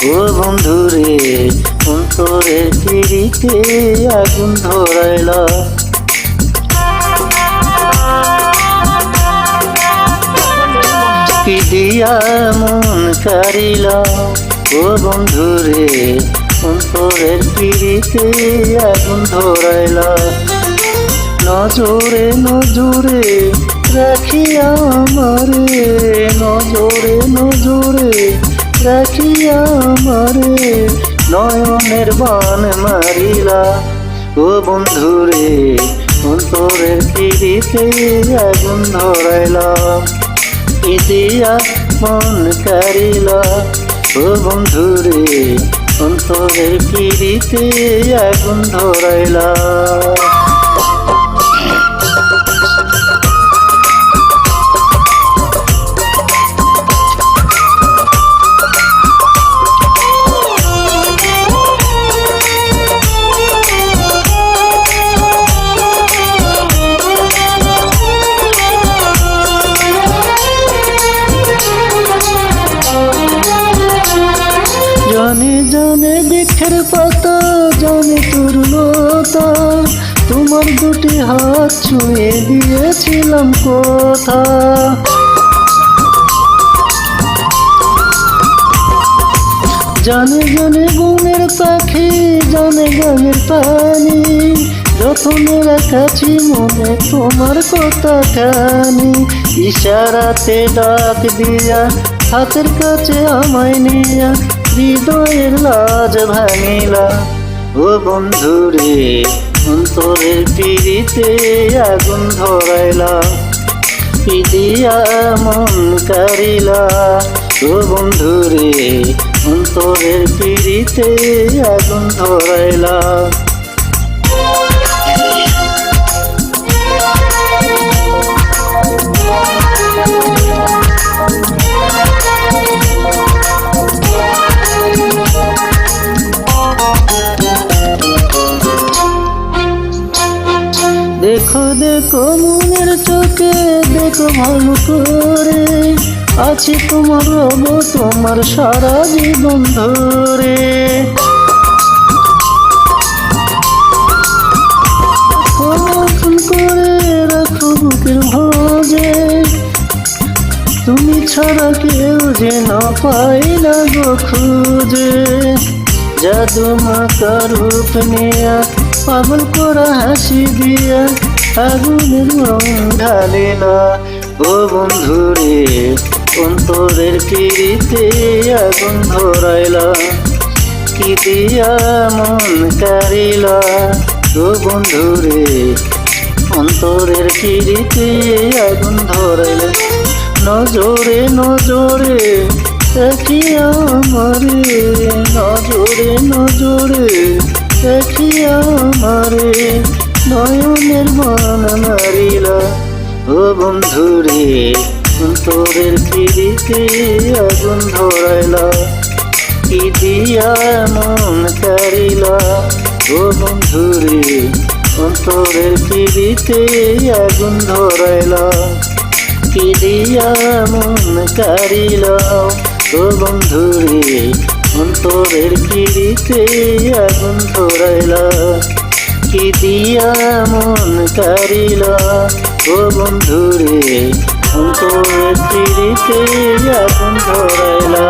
ও বন্ধুরে অন্তরের পিড়িতে আগুন ধরাইলা। কি দিয়া মন কারিলা ও বন্ধুরে অন্তরের পিড়িতে আগুন ধরাইলা। নজরে নজরে রাখিয়া আমারে, নজরে নজরে রাখিয়া আমারে নয়নের বান মারিলা। ও বন্ধুরে অন্তরের পিড়িতে আগুন ধরাইলা। কি দিয়া মন কারিলা ও বন্ধুরে অন্তরের পিড়িতে আগুন ধরাইলা। জানে জানে বৃক্ষের পাতা জানে তরুণতা, তোমার দুটি হাত ছুঁয়ে দিয়েছিলাম কথা। জানে জানে বনের পাখি জানে গানের পানি, যতনে রাখাছি মনে তোমার কথা খানি। ইশারাতে ডাক দিয়া হাতের কাছে আমায় নিয়া হৃদয়ের লাজ ভাঙিলা। ও বন্ধুরে অন্তরের পিড়িতে আগুন ধরাইলা। কি দিয়া মন কারিলা ও বন্ধুরে অন্তরের পিড়িতে আগুন ধরাইলা। দেখো দেখো মনের চোখে দেখো ভালো করে, আছি তোমার রব তোমার সারা জীবন ধরে। ফোন করে রাখো বুকের ভাঁজে, তুমি ছাড়া কেউ যে না পাই না গো খুঁজে। জাদু মাকা রূপ নিয়া পাগল করা হাসি দিয়া আগুনের রং ঢালিলা। ও বন্ধুরে অন্তরের পিড়িতে আগুন ধরাইলা। কি দিয়া মন কারিলা ও বন্ধুরে অন্তরের পিড়িতে আগুন ধরাইলা। নজরে নজরে রাখিয়া আমারে, নজরে নজরে রাখিয়া আমারে নয়নের বান মারিলা। ও বন্ধুরে অন্তরের পিড়িতে আগুন ধরাইলা। কি দিয়া মন কারিলা ও বন্ধুরে অন্তরের পিড়িতে আগুন ধরাইলা। কি দিয়া মন কারিলা ও বন্ধুরে অন্তরের পিড়িতে আগুন ধরাইলা। কি দিয়া মন কারিলা ও বন্ধুরে অন্তরের পিড়িতে আগুন ধরাইলা।